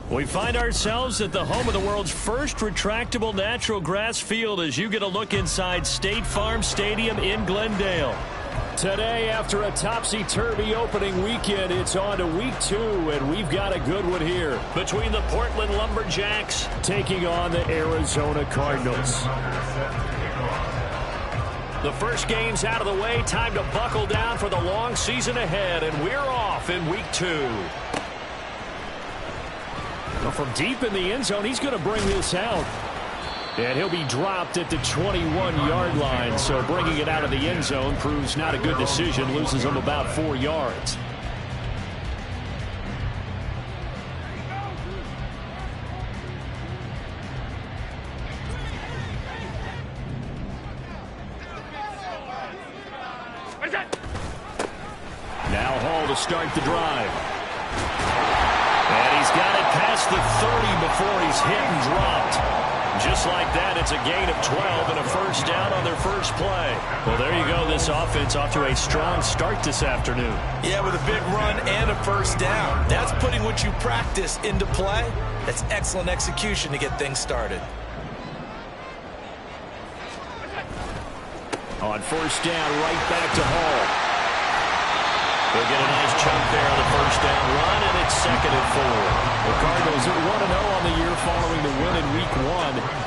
We find ourselves at the home of the world's first retractable natural grass field as you get a look inside State Farm Stadium in Glendale. Today, after a topsy-turvy opening weekend, it's on to week 2, and we've got a good one here between the Portland Lumberjacks taking on the Arizona Cardinals. The first game's out of the way. Time to buckle down for the long season ahead, and we're off in week 2. Well, from deep in the end zone, he's going to bring this out. And he'll be dropped at the 21-yard line, so bringing it out of the end zone proves not a good decision, loses him about 4 yards. Now Hall to start the drive. And he's got it past the 30 before he's hit and dropped. Just like that, it's a gain of 12 and a first down on their first play. Well, there you go. This offense off to a strong start this afternoon. Yeah, with a big run and a first down. That's putting what you practice into play. That's excellent execution to get things started. On first down, right back to Hall. They'll get a nice chunk there on the first down run, and it's 2nd and 4. The Cardinals are 1-0 on the year following the win in Week 1,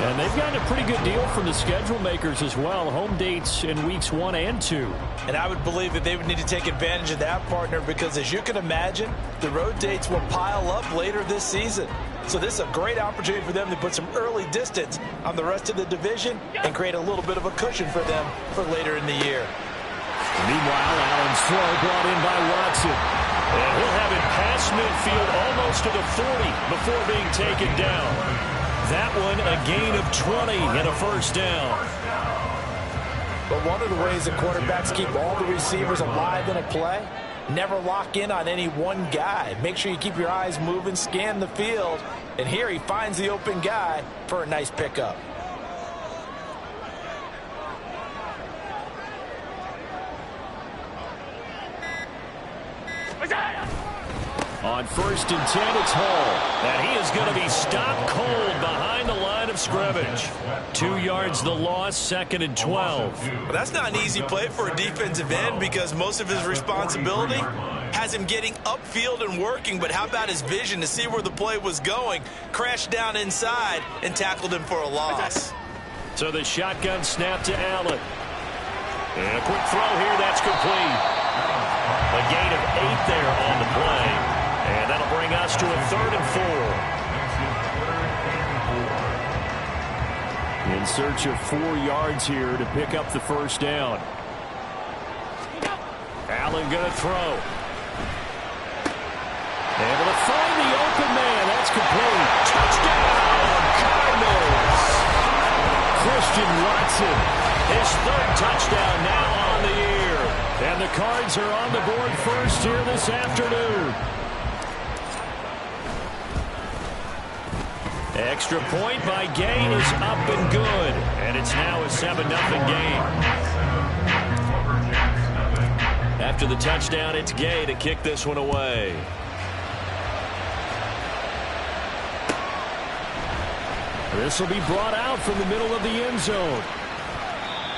and they've gotten a pretty good deal from the schedule makers as well. Home dates in Weeks 1 and 2. And I would believe that they would need to take advantage of that, partner, because as you can imagine, the road dates will pile up later this season. So this is a great opportunity for them to put some early distance on the rest of the division and create a little bit of a cushion for them for later in the year. Meanwhile, Allen's throw brought in by Watson. And he'll have it past midfield almost to the 40 before being taken down. That one a gain of 20 and a first down. But one of the ways that quarterbacks keep all the receivers alive in a play, never lock in on any one guy. Make sure you keep your eyes moving, scan the field. And here he finds the open guy for a nice pickup. On 1st and 10, it's Hall. And he is going to be stopped cold behind the line of scrimmage. 2 yards the loss, 2nd and 12. Well, that's not an easy play for a defensive end because most of his responsibility has him getting upfield and working. But how about his vision to see where the play was going? Crashed down inside and tackled him for a loss. So the shotgun snap to Allen. And a quick throw here, that's complete. A gain of 8 there on the play. And that'll bring us to a 3rd and 4. In search of 4 yards here to pick up the first down. Allen going to throw. Able to find the open man. That's complete. Touchdown, Cardinals. Christian Watson, his 3rd touchdown now on the year. And the Cards are on the board first here this afternoon. Extra point by Gay is up and good. And it's now a 7-0 game. After the touchdown, it's Gay to kick this one away. This will be brought out from the middle of the end zone.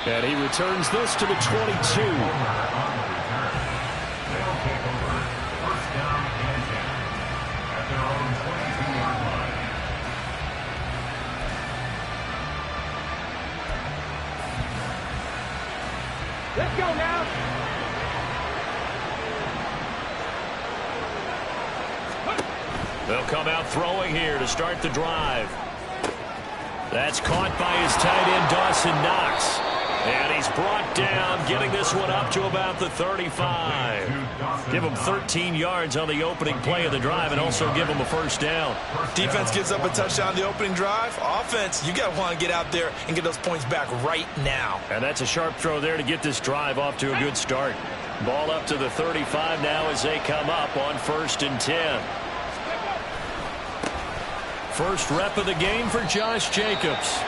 And he returns this to the 22. Let's go now. They'll come out throwing here to start the drive. That's caught by his tight end, Dawson Knox. And he's brought down, getting this one up to about the 35. Give him 13 yards on the opening play of the drive and also give him a first down. Defense gives up a touchdown on the opening drive. Offense, you got to want to get out there and get those points back right now. And that's a sharp throw there to get this drive off to a good start. Ball up to the 35 now as they come up on 1st and 10. First rep of the game for Josh Jacobs.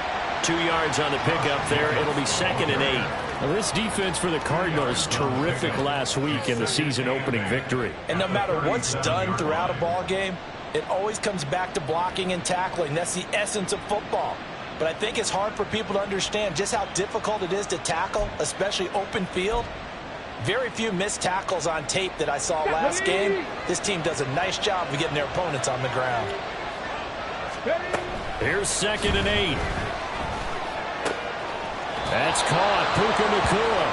2 yards on the pickup there. It'll be 2nd and 8. Now, this defense for the Cardinals, terrific last week in the season opening victory. And no matter what's done throughout a ball game, it always comes back to blocking and tackling. That's the essence of football. But I think it's hard for people to understand just how difficult it is to tackle, especially open field. Very few missed tackles on tape that I saw last game. This team does a nice job of getting their opponents on the ground. Here's 2nd and 8. That's caught. Puka Nacua.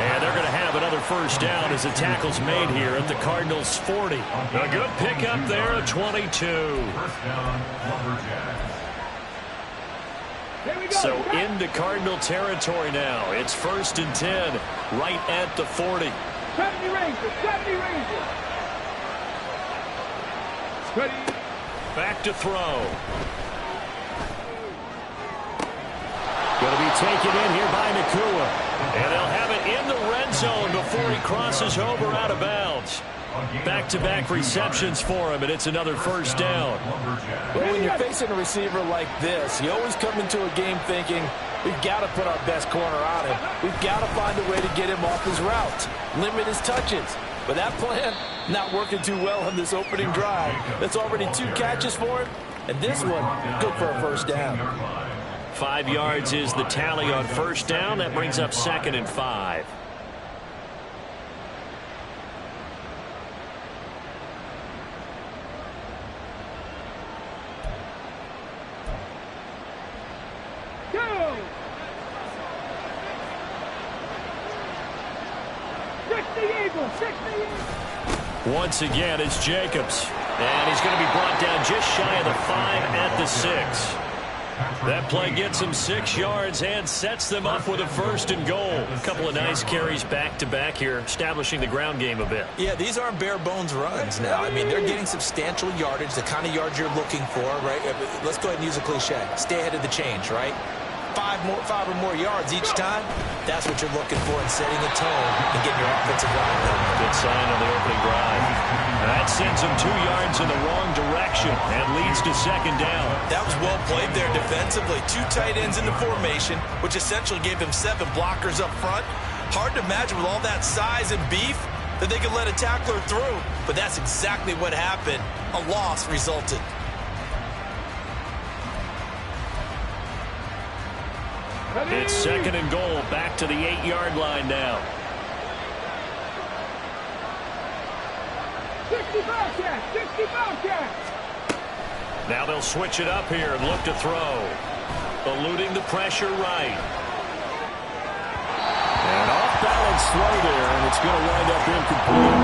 And they're going to have another first down as the tackle's made here at the Cardinals' 40. A good pickup there at 22. So into Cardinal territory now. It's 1st and 10, right at the 40. 70 Rangers, 70 Rangers. Ready. Back to throw. Going to be taken in here by Nacua. And they'll have it in the red zone before he crosses over out of bounds. Back-to-back receptions for him, and it's another first down. Well, when you're facing a receiver like this, you always come into a game thinking, we've got to put our best corner on him. We've got to find a way to get him off his route, limit his touches. But that plan, not working too well on this opening drive. That's already 2 catches for him, and this one, good for a first down. 5 yards is the tally on first down. That brings up 2nd and 5. Go! 60 Eagles, 60 Eagles. Once again, it's Jacobs. And he's going to be brought down just shy of the 5 at the 6. That play gets him 6 yards and sets them up with a 1st and goal. A couple of nice carries back-to-back here, establishing the ground game a bit. Yeah, these aren't bare-bones runs now. I mean, they're getting substantial yardage, the kind of yards you're looking for, right? Let's go ahead and use a cliche. Stay ahead of the change, right? 5 or more yards each time. That's what you're looking for in setting a tone and getting your offensive line going. Good sign on the opening drive. That sends him 2 yards in the wrong direction and leads to 2nd down. That was well played there defensively. 2 tight ends in the formation, which essentially gave him 7 blockers up front. Hard to imagine with all that size and beef that they could let a tackler through. But that's exactly what happened. A loss resulted. It's 2nd and goal, back to the 8-yard line now. 60 Bobcats, 60 Bobcats. Now they'll switch it up here and look to throw. Eluding the pressure right. And off-balance throw there, and it's going to wind up incomplete.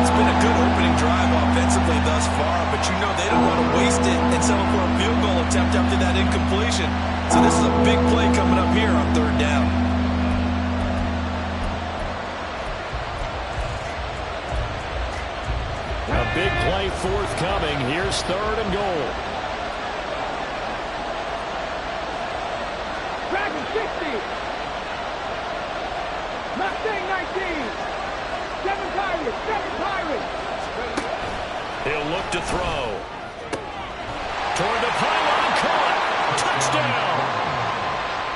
It's been a good opening drive offensively thus far, but you know they don't want to waste it and settle for a field goal attempt after that incompletion. So this is a big play coming up here on 3rd down. A big play forthcoming. Here's 3rd and goal. Dragon 60. Mustang 19. 7 Pirates, 7 Pirates. He'll look to throw. Toward the pylon, caught. Touchdown.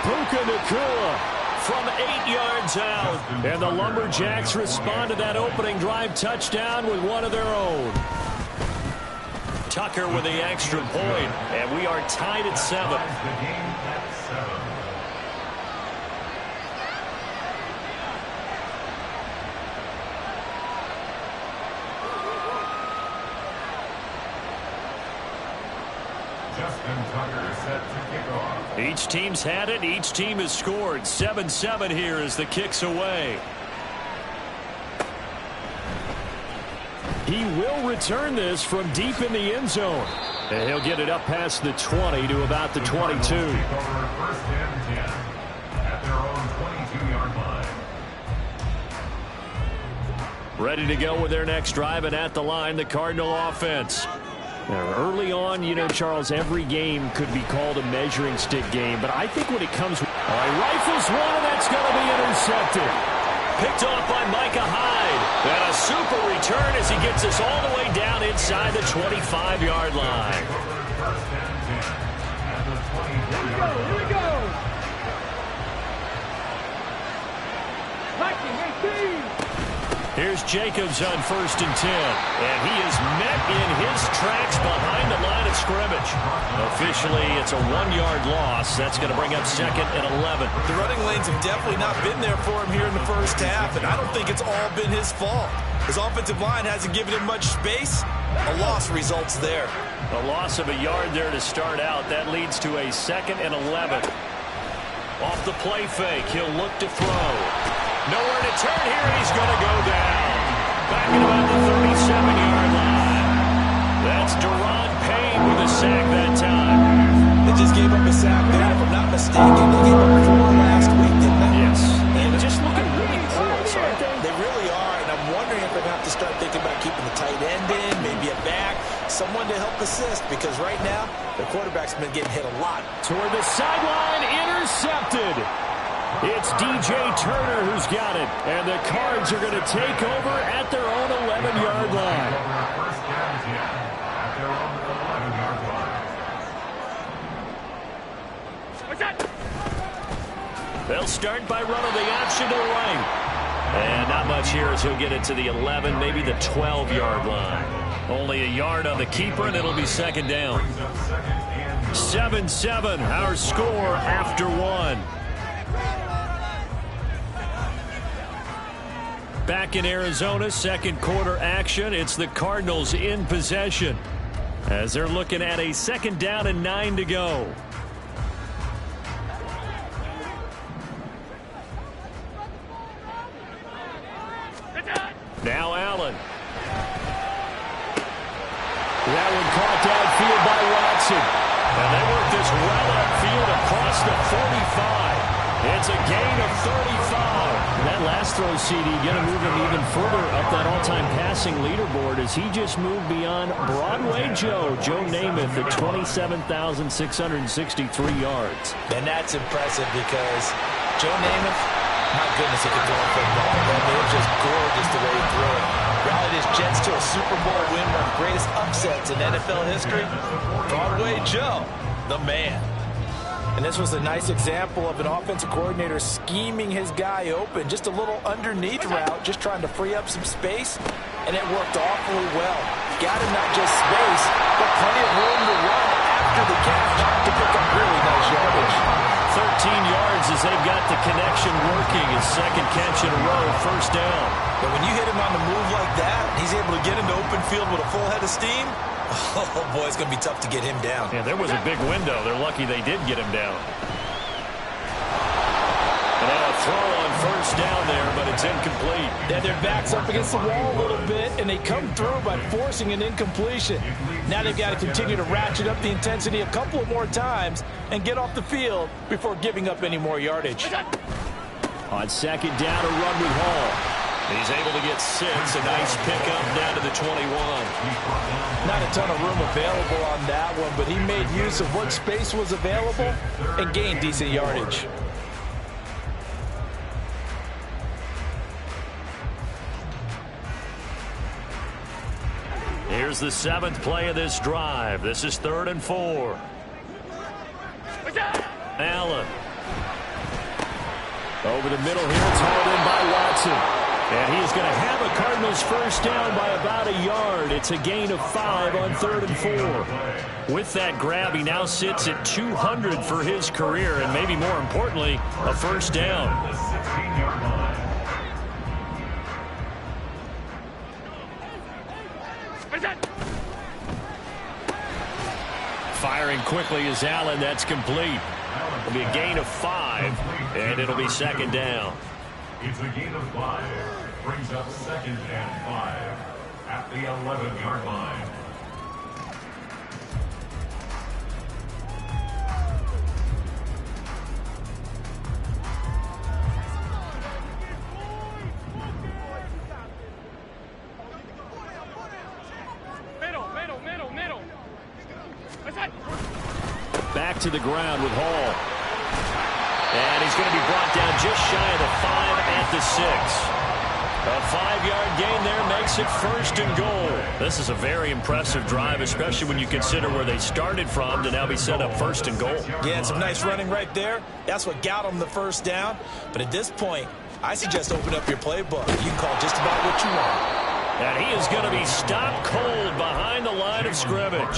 Puka Nacua from 8 yards out. And the Lumberjacks respond to that opening drive touchdown with one of their own. Tucker with the extra point, and we are tied at 7. Each team's had it. Each team has scored. 7-7 here as the kick's away. He will return this from deep in the end zone. And he'll get it up past the 20 to about the 22. Ready to go with their next drive, and at the line, the Cardinal offense. Now, early on, you know, Charles, every game could be called a measuring stick game, but I think when it comes... All right, rifles one, and that's going to be intercepted. Picked off by Micah Hyde. And a super return as he gets us all the way down inside the 25-yard line. Here we go. Viking 18. Here's Jacobs on 1st and 10. And he is met in his tracks behind the line of scrimmage. Officially, it's a 1-yard loss. That's going to bring up 2nd and 11. The running lanes have definitely not been there for him here in the first half, and I don't think it's all been his fault. His offensive line hasn't given him much space. A loss results there. A loss of a yard there to start out. That leads to a 2nd and 11. Off the play fake, he'll look to throw. Nowhere to turn here, and he's going to go down. Back at about the 37-yard line. That's Deron Payne with a sack that time. They just gave up a sack there, if I'm not mistaken. They gave up 4 last week, didn't they? Yes. And just looking really close, aren't they? They really are, and I'm wondering if they're going to have to start thinking about keeping the tight end in, maybe a back, someone to help assist, because right now, the quarterback's been getting hit a lot. Toward the sideline, intercepted. It's DJ Turner who's got it, and the Cards are going to take over at their own 11-yard line. They'll start by running the option to the right. And not much here as he'll get it to the 11, maybe the 12-yard line. Only a yard on the keeper, and it'll be 2nd down. 7-7, our score after 1. Back in Arizona, 2nd quarter action. It's the Cardinals in possession as they're looking at a 2nd down and 9 to go. Now Allen. That one caught downfield by Watson. And they work this well upfield across the 45. It's a gain of 35. That last throw, CD, going to move him even further up that all-time passing leaderboard as he just moved beyond Broadway Joe Namath at 27,663 yards. And that's impressive because Joe Namath, my goodness, he could throw a football. It was just gorgeous the way he threw it. Rallied his Jets to a Super Bowl win, one of the greatest upsets in NFL history. Broadway Joe, the man. And this was a nice example of an offensive coordinator scheming his guy open. Just a little underneath route, just trying to free up some space, and it worked awfully well. Got him not just space, but plenty of room to run after the catch to pick up really nice yardage. 13 yards as they've got the connection working. His 2nd catch in a row, 1st down. But when you hit him on the move like that, he's able to get into open field with a full head of steam. Oh, boy, it's going to be tough to get him down. Yeah, there was a big window. They're lucky they did get him down. And a throw on 1st down there, but it's incomplete. Yeah, their back's up against the wall a little bit, and they come through by forcing an incompletion. Now they've got to continue to ratchet up the intensity a couple of more times and get off the field before giving up any more yardage. On 2nd down, a run with Hall. He's able to get 6. A nice pickup down to the 21. Not a ton of room available on that one, but he made use of what space was available and gained decent yardage. Here's the 7th play of this drive. This is 3rd and 4. Allen. Over the middle here, it's hauled in by Watson. And he's going to have a Cardinals 1st down by about a yard. It's a gain of 5 on 3rd and 4. With that grab, he now sits at 200 for his career, and maybe more importantly, a 1st down. Firing quickly is Allen. That's complete. It'll be a gain of 5, and it'll be 2nd down. It's a gain of 5. Brings up 2nd and 5 at the 11-yard line. back to the ground with Hall. And he's going to be brought down just shy of the 5 at the 6. A 5-yard gain there makes it 1st and goal. This is a very impressive drive, especially when you consider where they started from to now be set up 1st and goal. Yeah, and some nice running right there. That's what got them the first down. But at this point, I suggest open up your playbook. You can call just about what you want. And he is going to be stopped cold behind the line of scrimmage.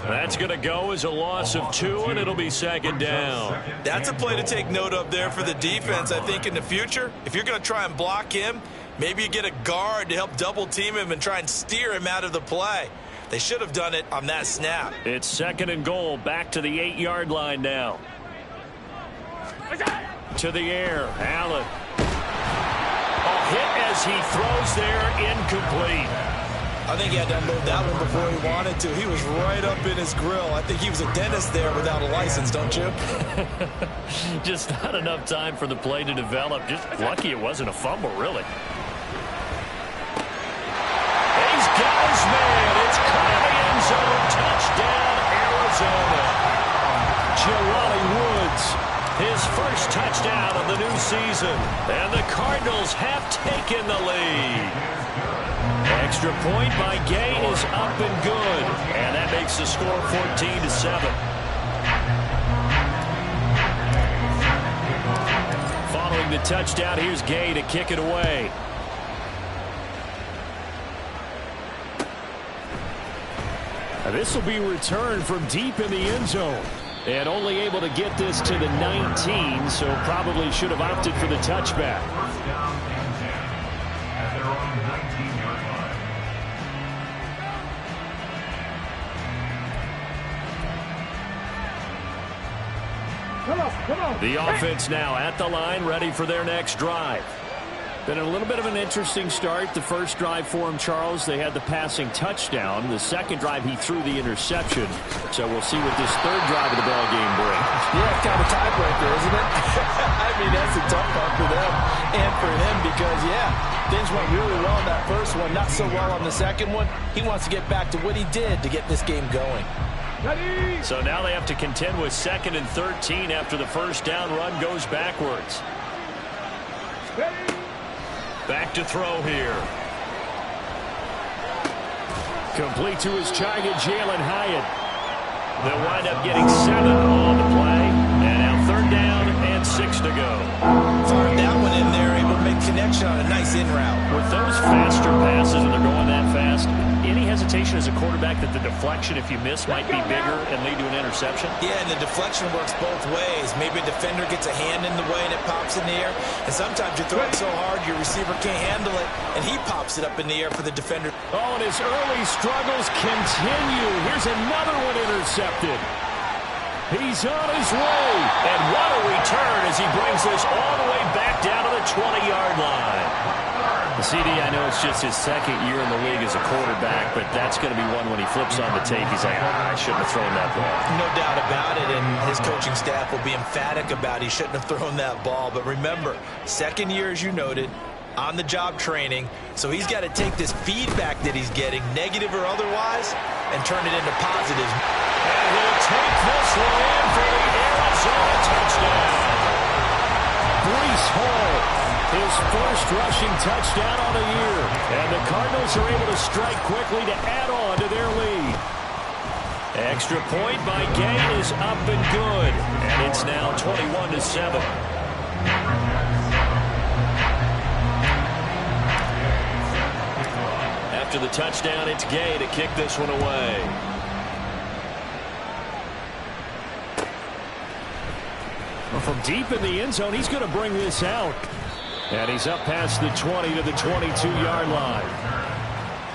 That's going to go as a loss of 2, and it'll be 2nd down. That's a play to take note of there for the defense, I think, in the future. If you're going to try and block him, maybe you get a guard to help double-team him and try and steer him out of the play. They should have done it on that snap. It's 2nd and goal, back to the 8-yard line now. To the air, Allen. A hit as he throws there, incomplete. I think he had to unload that one before he wanted to. He was right up in his grill. I think he was a dentist there without a license, don't you? Just not enough time for the play to develop. Just lucky it wasn't a fumble, really. He's got his man. It's caught in the end zone. Touchdown, Arizona. Jelani Woods, his first touchdown of the new season. And the Cardinals have taken the lead. Extra point by Gay is up and good. And that makes the score 14-7. Following the touchdown, here's Gay to kick it away. This will be returned from deep in the end zone. And only able to get this to the 19, so probably should have opted for the touchback. First down and 10 at their own 19-yard line. Come on. The offense now at the line, ready for their next drive. Been a little bit of an interesting start. The first drive for him, Charles, they had the passing touchdown. The second drive, he threw the interception. So we'll see what this third drive of the ball game brings. Yeah, it's kind of a tiebreaker, isn't it? I mean, that's a tough one for them and for him because, yeah, things went really well in that first one, not so well on the second one. He wants to get back to what he did to get this game going. Ready. So now they have to contend with 2nd and 13 after the first down run goes backwards. Ready. Back to throw here. Complete to his target, Jalen Hyatt. They'll wind up getting 7 on the play. And now 3rd down and 6 to go. Fired that one in there, able to make connection on a nice in route. With those faster passes and they're going that fast, any hesitation as a quarterback that the deflection, if you miss, might be bigger and lead to an interception? Yeah, and the deflection works both ways. Maybe a defender gets a hand in the way and it pops in the air. And sometimes you throw it so hard your receiver can't handle it, and he pops it up in the air for the defender. Oh, and his early struggles continue. Here's another one intercepted. He's on his way. And what a return as he brings this all the way back down to the 20-yard line. CD, I know it's just his 2nd year in the league as a quarterback, but that's going to be one when he flips on the tape. He's like, I shouldn't have thrown that ball. No doubt about it, and his coaching staff will be emphatic about he shouldn't have thrown that ball. But remember, 2nd year, as you noted, on-the-job training, so he's got to take this feedback that he's getting, negative or otherwise, and turn it into positive. And he'll take this one in for the Arizona touchdown. Breece Hall, his first rushing touchdown on the year. And the Cardinals are able to strike quickly to add on to their lead. Extra point by Gay is up and good. And it's now 21-7. After the touchdown, it's Gay to kick this one away. Well, from deep in the end zone, he's going to bring this out. And he's up past the 20 to the 22-yard line.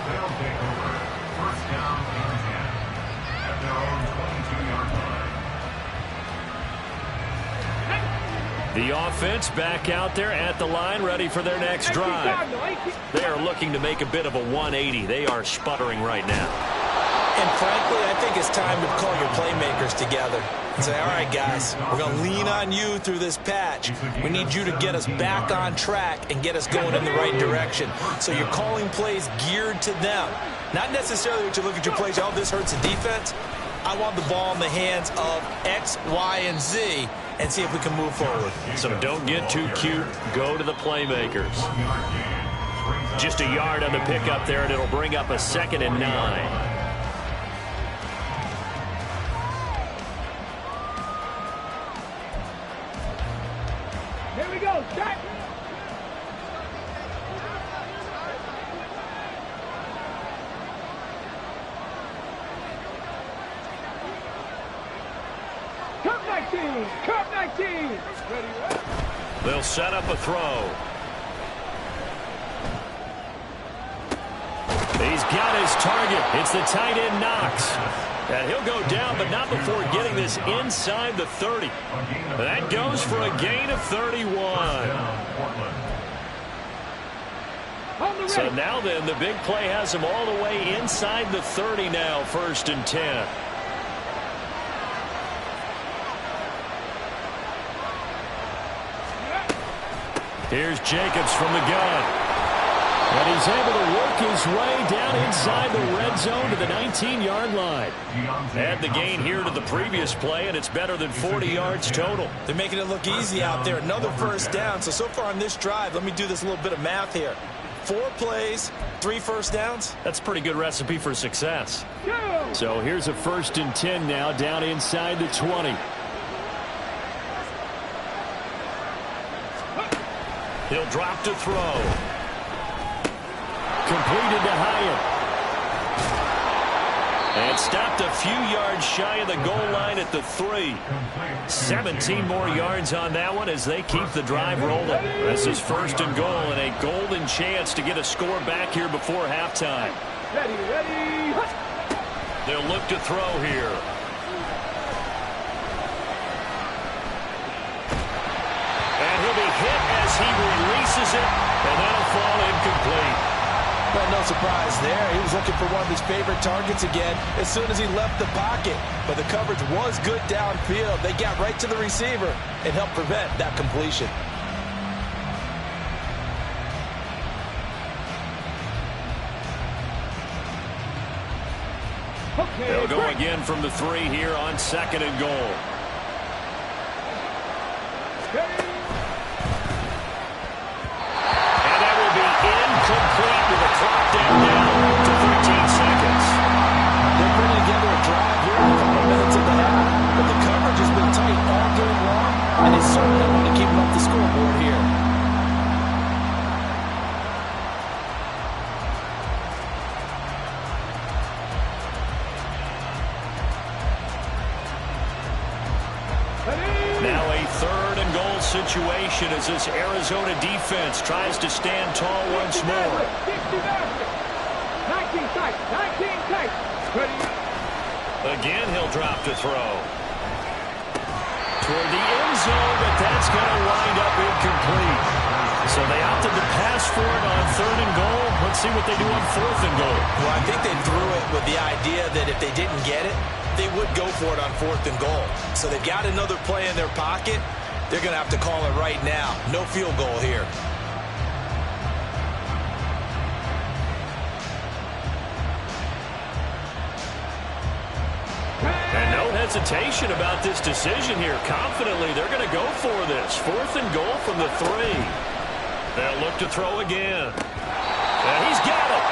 They'll take over. First down and 10 at their own 22-yard line. The offense back out there at the line, ready for their next drive. They are looking to make a bit of a 180. They are sputtering right now. And frankly, I think it's time to call your playmakers together and say, all right, guys, we're going to lean on you through this patch. We need you to get us back on track and get us going in the right direction. So you're calling plays geared to them. Not necessarily what you look at your plays, oh, this hurts the defense. I want the ball in the hands of X, Y, and Z and see if we can move forward. So don't get too cute. Go to the playmakers. Just a yard on the pickup there, and it'll bring up a 2nd and 9. Here we go. Start. Cup 19. Cup 19. Ready. They'll set up a throw. He's got his target. It's the tight end Knox. And he'll go down, but not before getting this inside the 30. That goes for a gain of 31. So now then, the big play has him all the way inside the 30 now, 1st and 10. Here's Jacobs from the gun. And he's able to work his way down inside the red zone to the 19-yard line. Add the gain here to the previous play, and it's better than 40 yards total. They're making it look easy out there. Another 1st down. So far on this drive, let me do this little bit of math here. 4 plays, 3 1st downs. That's a pretty good recipe for success. So here's a 1st and 10 now, down inside the 20. He'll drop to throw. Completed to Hyatt. And stopped a few yards shy of the goal line at the 3. 17 more yards on that one as they keep the drive rolling. This is 1st and goal and a golden chance to get a score back here before halftime. Ready, ready. They'll look to throw here. And he'll be hit as he releases it, and that'll fall incomplete. Well, no surprise there. He was looking for one of his favorite targets again as soon as he left the pocket. But the coverage was good downfield. They got right to the receiver and helped prevent that completion. They'll go again from the 3 here on 2nd and goal. Incomplete with a clock down now to 13 seconds. They're putting together a drive here in a couple minutes of the half, but the coverage has been tight all game long, and they certainly want to keep them off the scoreboard here. Now a 3rd and goal situation as this Arizona defense tries to stand tall once more. 19 tight. 19 tight. Ready. Again, he'll drop to throw. Toward the end zone, but that's going to wind up incomplete. So they opted to pass for it on 3rd and goal. Let's see what they do on 4th and goal. Well, I think they threw it with the idea that if they didn't get it, they would go for it on 4th and goal. So they've got another play in their pocket. They're going to have to call it right now. No field goal here. And no hesitation about this decision here. Confidently, they're going to go for this. 4th and goal from the 3. They'll look to throw again. And he's got it.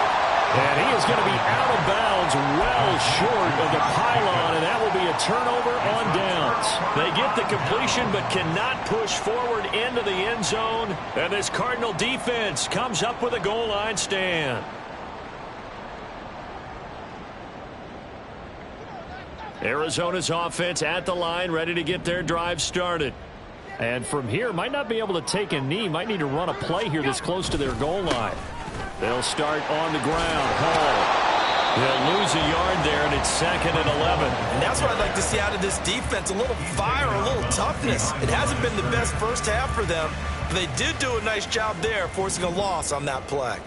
And he is going to be out of bounds well short of the pylon, and that will be a turnover on downs. They get the completion but cannot push forward into the end zone. And this Cardinal defense comes up with a goal line stand. Arizona's offense at the line, ready to get their drive started. And from here, might not be able to take a knee. Might need to run a play here this close to their goal line. They'll start on the ground. Hall. They'll lose a yard there, and it's 2nd and 11. And that's what I'd like to see out of this defense. A little fire, a little toughness. It hasn't been the best first half for them, but they did do a nice job there, forcing a loss on that play.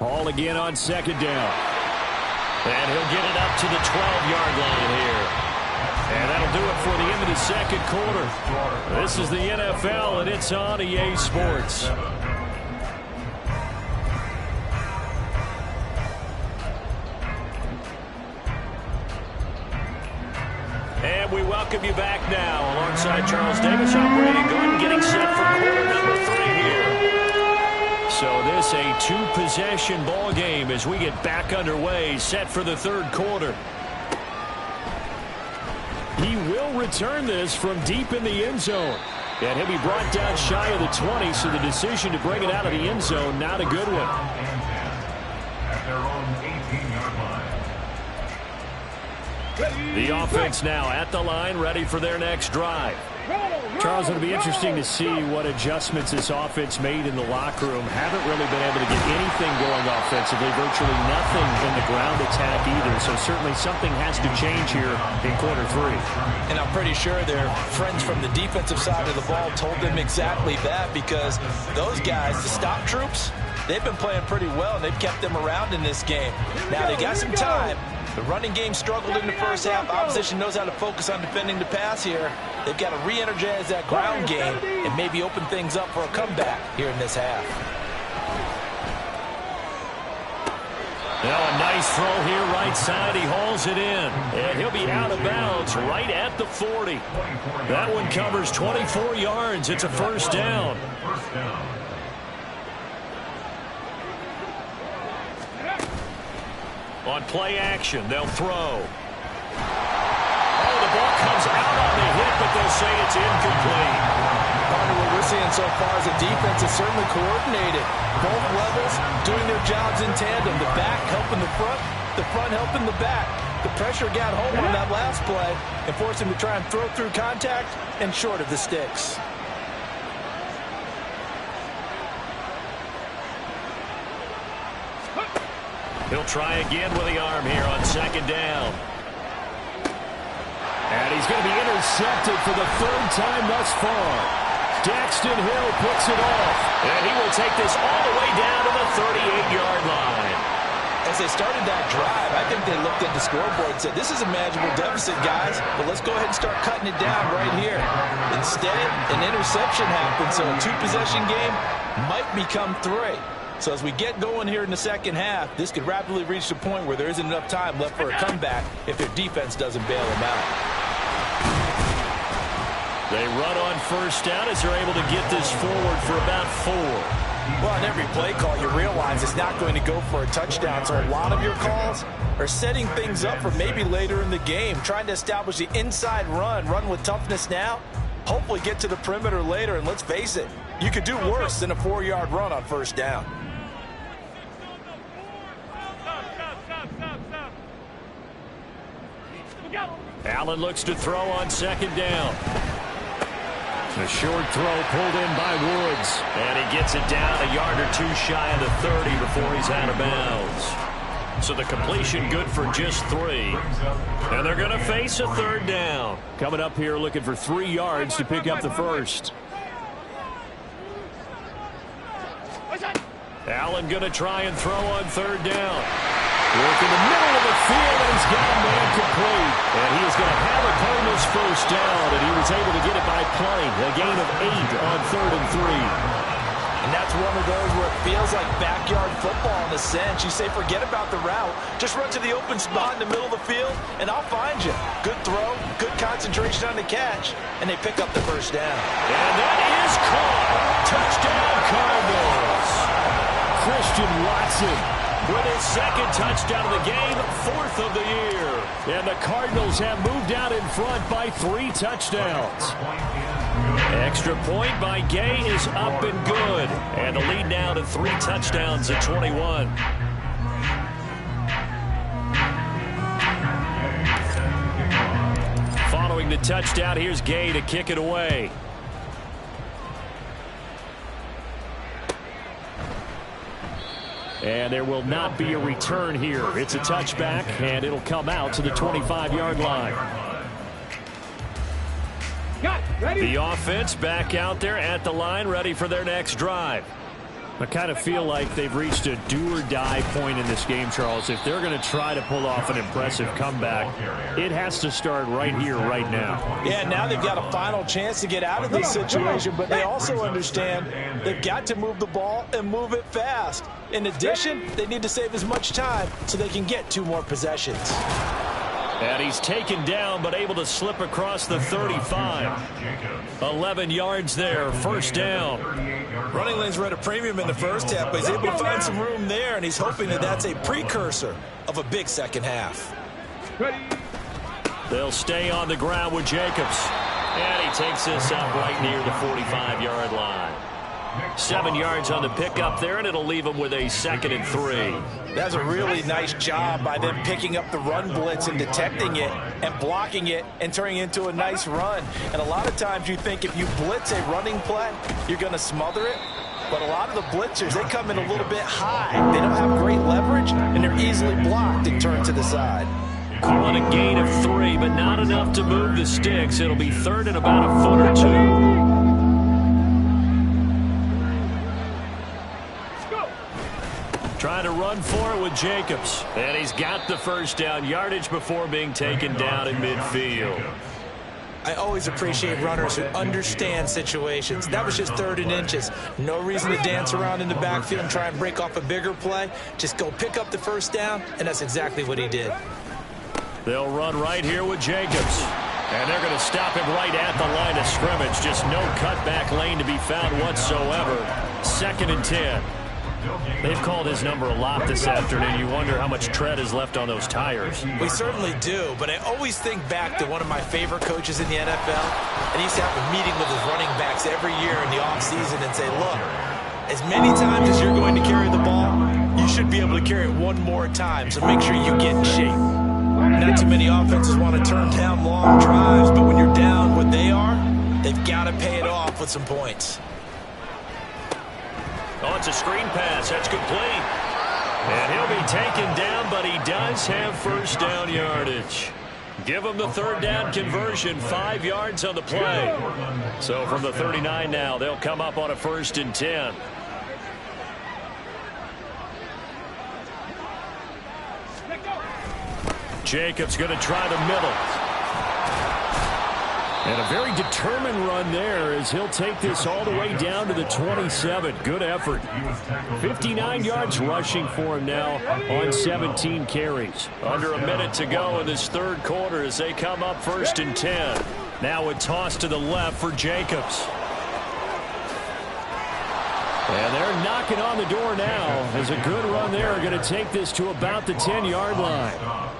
Hall again on 2nd down. And he'll get it up to the 12-yard line here. And that'll do it for the end of the 2nd quarter. This is the NFL, and it's on EA Sports. we welcome you back now. Alongside Charles Davis, I'm Brandon Gordon, getting set for quarter number 3 here. So this a two-possession ball game as we get back underway, set for the third quarter. He will return this from deep in the end zone. And he'll be brought down shy of the 20, so the decision to bring it out of the end zone, not a good one. At their own 18-yard line. The offense now at the line, ready for their next drive. Charles, it'll be interesting to see what adjustments this offense made in the locker room. Haven't really been able to get anything going offensively, virtually nothing in the ground attack either. So certainly something has to change here in quarter 3. And I'm pretty sure their friends from the defensive side of the ball told them exactly that, because those guys, the stop troops, they've been playing pretty well, and they've kept them around in this game. Now, they got some time. The running game struggled in the first half. Opposition knows how to focus on defending the pass here. They've got to re-energize that ground game and maybe open things up for a comeback here in this half. Now a nice throw here right side. He hauls it in. And he'll be out of bounds right at the 40. That one covers 24 yards. It's a first down. On play action, they'll throw. Oh, the ball comes out on the hit, but they'll say it's incomplete. Partner, what we're seeing so far is the defense is certainly coordinated. Both levels doing their jobs in tandem. The back helping the front helping the back. The pressure got home on that last play and forced him to try and throw through contact and short of the sticks. He'll try again with the arm here on second down. And he's going to be intercepted for the third time thus far. Daxton Hill picks it off. And he will take this all the way down to the 38-yard line. As they started that drive, I think they looked at the scoreboard and said, this is a manageable deficit, guys, but let's go ahead and start cutting it down right here. Instead, an interception happened, so a two-possession game might become 3. So as we get going here in the second half, this could rapidly reach the point where there isn't enough time left for a comeback if their defense doesn't bail them out. They run on first down as they're able to get this forward for about 4. Well, on every play call, you realize it's not going to go for a touchdown. So a lot of your calls are setting things up for maybe later in the game, trying to establish the inside run with toughness now, hopefully get to the perimeter later. And let's face it, you could do worse than a 4-yard run on first down. Allen looks to throw on second down. The short throw pulled in by Woods. And he gets it down a yard or 2 shy of the 30 before he's out of bounds. So the completion good for just 3. And they're going to face a third down. Coming up here looking for 3 yards to pick up the first. Allen going to try and throw on third down. Work in the middle of the field, and he's got a man complete. And he is going to have a Cardinals first down, and he was able to get it by play. A gain of 8 on 3rd and 3. And that's one of those where it feels like backyard football in a sense. You say, forget about the route. Just run to the open spot in the middle of the field, and I'll find you. Good throw, good concentration on the catch, and they pick up the first down. And that is caught. Touchdown, Cardinals. Christian Watson with his second touchdown of the game, 4th of the year. And the Cardinals have moved out in front by 3 touchdowns. Extra point by Gay is up and good. And the lead now to 3 touchdowns at 21. Following the touchdown, here's Gay to kick it away. And there will not be a return here. It's a touchback, and it'll come out to the 25-yard line. The offense back out there at the line, ready for their next drive. I kind of feel like they've reached a do-or-die point in this game, Charles. If they're going to try to pull off an impressive comeback, it has to start right here, right now. Yeah, now they've got a final chance to get out of this situation, but they also understand they've got to move the ball and move it fast. In addition, they need to save as much time so they can get 2 more possessions. And he's taken down, but able to slip across the 35. 11 yards there, first down. Running lanes were at a premium in the first half, but he's able to find some room there, and he's hoping that that's a precursor of a big second half. They'll stay on the ground with Jacobs. And he takes this up right near the 45-yard line. 7 yards on the pickup there, and it'll leave him with a 2nd and 3. That's a really nice job by them picking up the run blitz and detecting it and blocking it and turning it into a nice run. And a lot of times you think if you blitz a running play, you're going to smother it. But a lot of the blitzers, they come in a little bit high. They don't have great leverage, and they're easily blocked and turned to the side. Calling a gain of 3, but not enough to move the sticks. It'll be 3rd and about a foot or 2. Trying to run for it with Jacobs. And he's got the first down yardage before being taken down in midfield. I always appreciate runners who understand situations. That was just 3rd and inches. No reason to dance around in the backfield and try and break off a bigger play. Just go pick up the first down, and that's exactly what he did. They'll run right here with Jacobs. And they're going to stop him right at the line of scrimmage. Just no cutback lane to be found whatsoever. 2nd and 10. They've called his number a lot this afternoon. You wonder how much tread is left on those tires. We certainly do, but I always think back to one of my favorite coaches in the NFL, and he used to have a meeting with his running backs every year in the offseason and say, look, as many times as you're going to carry the ball, you should be able to carry it one more time, so make sure you get in shape. Not too many offenses want to turn down long drives, but when you're down what they are, they've got to pay it off with some points. Oh, it's a screen pass. That's complete. And he'll be taken down, but he does have first down yardage. Give him the 3rd down conversion, 5 yards on the play. So from the 39 now, they'll come up on a 1st and 10. Jacobs going to try the middle. And a very determined run there as he'll take this all the way down to the 27. Good effort. 59 yards rushing for him now on 17 carries. Under a minute to go in this 3rd quarter as they come up 1st and 10. Now a toss to the left for Jacobs. And they're knocking on the door now as a good run there. Going to take this to about the 10-yard line.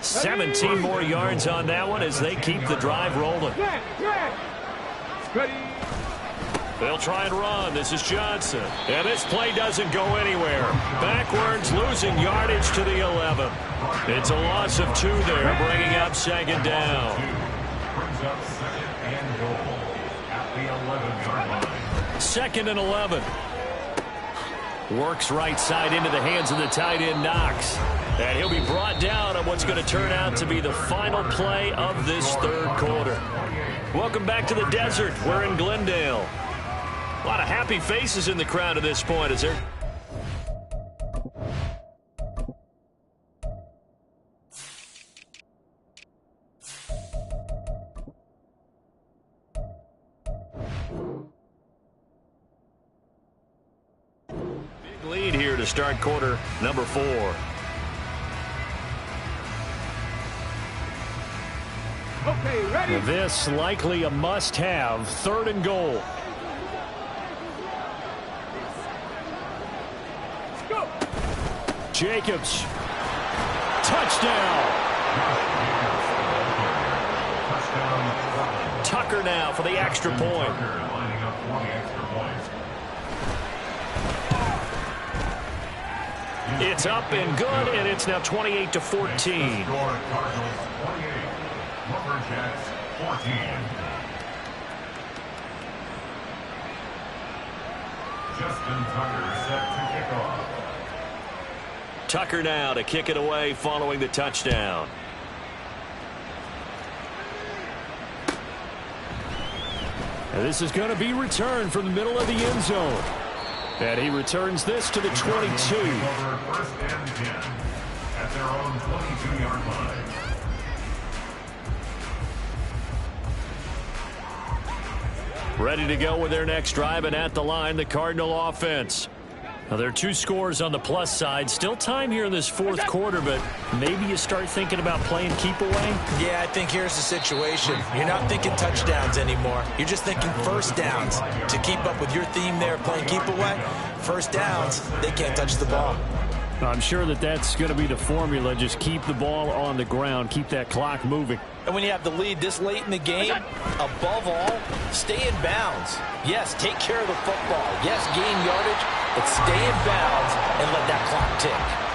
17 more yards on that one as they keep the drive rolling. They'll try and run. This is Johnson. And this play doesn't go anywhere. Backwards, losing yardage to the 11. It's a loss of 2 there, bringing up 2nd down. Brings up 2nd and goal at the 11-yard line. 2nd and 11. Works right side into the hands of the tight end, Knox. And he'll be brought down on what's going to turn out to be the final play of this 3rd quarter. Welcome back to the desert. We're in Glendale. A lot of happy faces in the crowd at this point, is there? Big lead here to start quarter number 4. Okay, ready? This likely a must-have. 3rd and goal. Go. Jacobs. Touchdown. Tucker now for the extra point. Lining up for the extra point. It's up and good, and it's now 28-14. Score Cardinals 28. Lumberjacks 14. Justin Tucker set to kick off. Tucker now to kick it away following the touchdown. And this is going to be returned from the middle of the end zone. And he returns this to the 22. Over 1st and 10 at their own 22-yard line. Ready to go with their next drive, and at the line, the Cardinal offense. Well, there are two scores on the plus side. Still time here in this fourth quarter, but maybe you start thinking about playing keep away? Yeah, I think here's the situation. You're not thinking touchdowns anymore. You're just thinking first downs. To keep up with your theme there, playing keep away, first downs, they can't touch the ball. I'm sure that's going to be the formula. Just keep the ball on the ground. Keep that clock moving. And when you have the lead this late in the game, above all, stay in bounds. Yes, take care of the football. Yes, gain yardage, but stay in bounds and let that clock tick.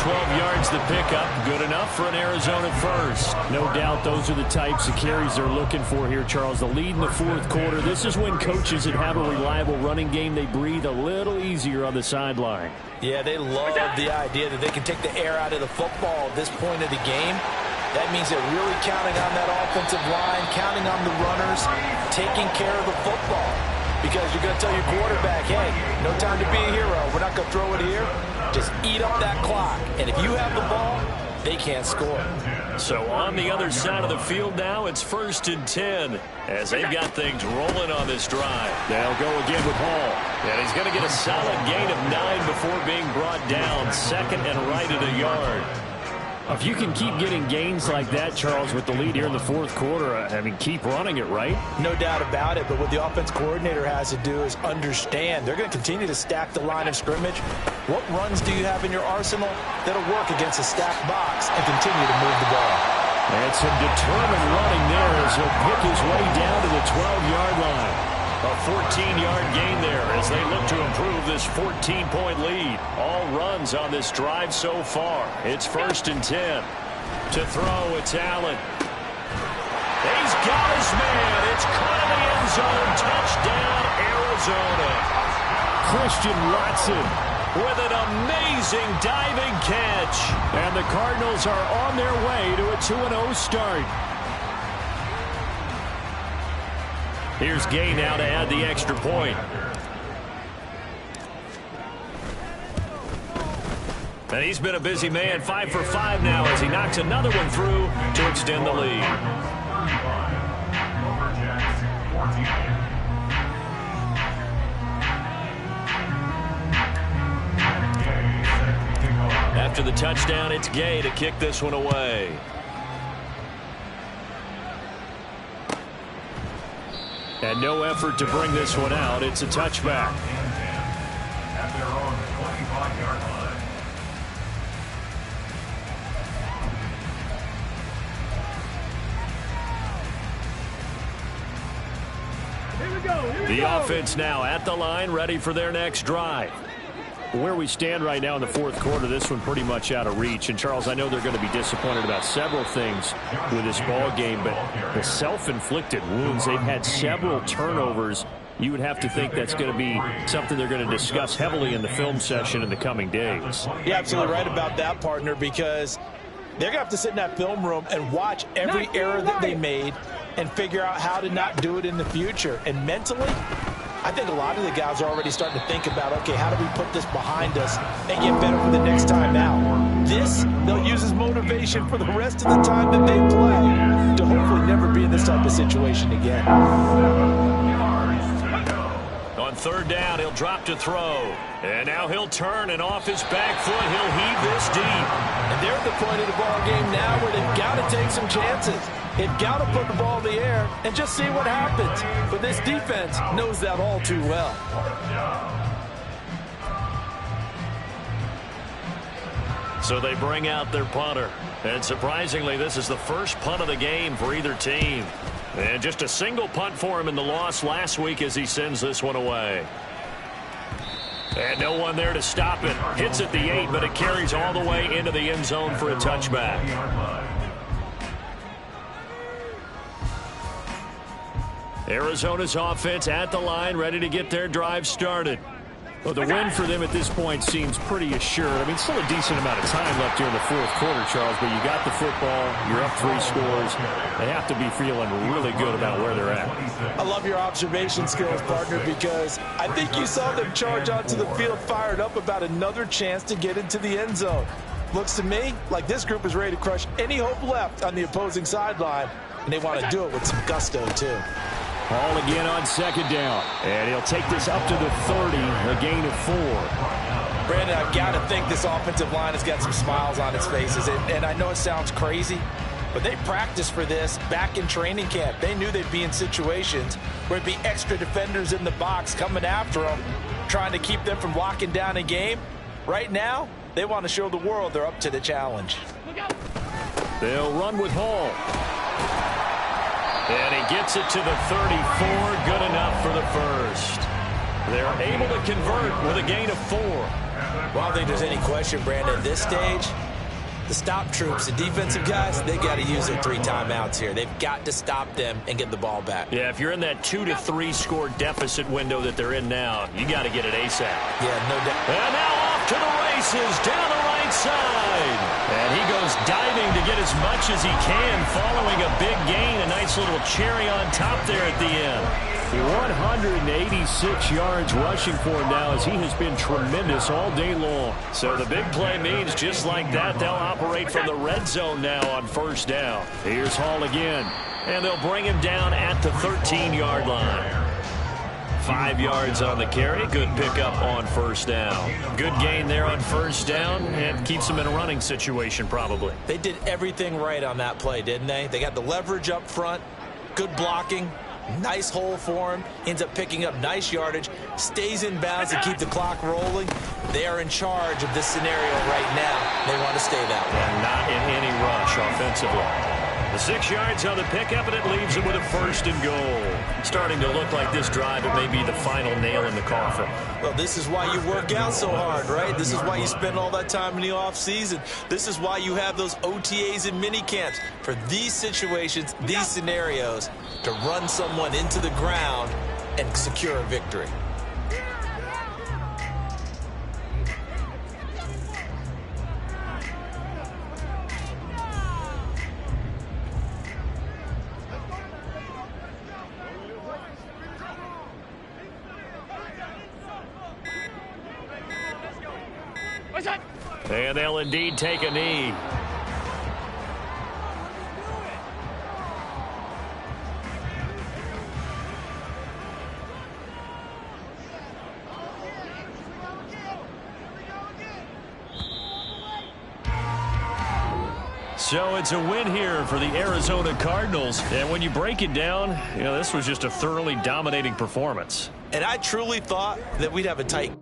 12 yards the pickup. Good enough for an Arizona first. No doubt those are the types of carries they're looking for here, Charles. The lead in the fourth quarter. This is when coaches that have a reliable running game, they breathe a little easier on the sideline. Yeah, they love the idea that they can take the air out of the football at this point of the game. That means they're really counting on that offensive line, counting on the runners, taking care of the football. Because you're going to tell your quarterback, hey, no time to be a hero. We're not going to throw it here. Just eat up that clock. And if you have the ball, they can't score. So on the other side of the field now, it's 1st and 10 as they've got things rolling on this drive. They'll go again with Hall. And he's going to get a solid gain of 9 before being brought down. Second and right at a yard. If you can keep getting gains like that, Charles, with the lead here in the fourth quarter, I mean, keep running it, right? No doubt about it, but what the offense coordinator has to do is understand. They're going to continue to stack the line of scrimmage. What runs do you have in your arsenal that'll work against a stacked box and continue to move the ball? And some determined running there as he'll pick his way down to the 12-yard line. A 14-yard gain there as they look to improve this 14-point lead. All runs on this drive so far. It's 1st and 10. To throw, it's Allen. He's got his man. It's caught in the end zone. Touchdown, Arizona. Christian Watson with an amazing diving catch. And the Cardinals are on their way to a 2-0 start. Here's Gay now to add the extra point. And he's been a busy man, 5 for 5 now as he knocks another one through to extend the lead. After the touchdown, it's Gay to kick this one away. And no effort to bring this one out. It's a touchback. At their own 25-yard line. Here we go. The offense now at the line, ready for their next drive. Where we stand right now in the fourth quarter, this one pretty much out of reach. And, Charles, I know they're going to be disappointed about several things with this ball game, but the self-inflicted wounds, they've had several turnovers. You would have to think that's going to be something they're going to discuss heavily in the film session in the coming days. You're absolutely right about that, partner, because they're going to have to sit in that film room and watch every error that they made and figure out how to not do it in the future. And mentally, I think a lot of the guys are already starting to think about, okay, how do we put this behind us and get better for the next time out? This, they'll use as motivation for the rest of the time that they play to hopefully never be in this type of situation again. On 3rd down, he'll drop to throw. And now he'll turn, and off his back foot, he'll heave this deep. And they're at the point of the ball game now where they've got to take some chances. They've got to put the ball in the air and just see what happens. But this defense knows that all too well. So they bring out their punter. And surprisingly, this is the first punt of the game for either team. And just a single punt for him in the loss last week as he sends this one away. And no one there to stop it. Hits at the 8, but it carries all the way into the end zone for a touchback. Arizona's offense at the line, ready to get their drive started. Well, the win for them at this point seems pretty assured. I mean, still a decent amount of time left here in the fourth quarter, Charles, but you got the football, you're up 3 scores. They have to be feeling really good about where they're at. I love your observation skills, partner, because I think you saw them charge onto the field fired up about another chance to get into the end zone. Looks to me like this group is ready to crush any hope left on the opposing sideline, and they want to do it with some gusto, too. Hall again on 2nd down. And he'll take this up to the 30, a gain of 4. Brandon, I've got to think this offensive line has got some smiles on its faces. And I know it sounds crazy, but they practiced for this back in training camp. They knew they'd be in situations where there'd be extra defenders in the box coming after them, trying to keep them from locking down a game. Right now, they want to show the world they're up to the challenge. They'll run with Hall. And he gets it to the 34. Good enough for the first. They're able to convert with a gain of 4. Well, I don't think there's any question, Brandon, at this stage, the stop troops, the defensive guys, they got to use their 3 timeouts here. They've got to stop them and get the ball back. Yeah, if you're in that 2 to 3 score deficit window that they're in now, you got to get it ASAP. Yeah, no doubt. And now off to the races down the right side. And he goes diving to get as much as he can following a big gain. A nice little cherry on top there at the end. 186 yards rushing for him now as he has been tremendous all day long. So the big play means just like that, they'll operate from the red zone now on first down. Here's Hall again, and they'll bring him down at the 13-yard line. 5 yards on the carry. Good pickup on first down. Good gain there on first down and keeps them in a running situation probably. They did everything right on that play, didn't they? They got the leverage up front, good blocking. Nice hole for him. Ends up picking up nice yardage. Stays in bounds to keep the clock rolling. They are in charge of this scenario right now. They want to stay that way. And not in any rush offensively. The 6 yards on the pickup, and it leaves them with a 1st and goal. Starting to look like this drive, it may be the final nail in the coffin. Well, this is why you work out so hard, right? This is why you spend all that time in the offseason. This is why you have those OTAs and mini camps. For these situations, these scenarios, to run someone into the ground and secure a victory. And they'll indeed take a knee. So it's a win here for the Arizona Cardinals. And when you break it down, this was just a thoroughly dominating performance. And I truly thought that we'd have a tight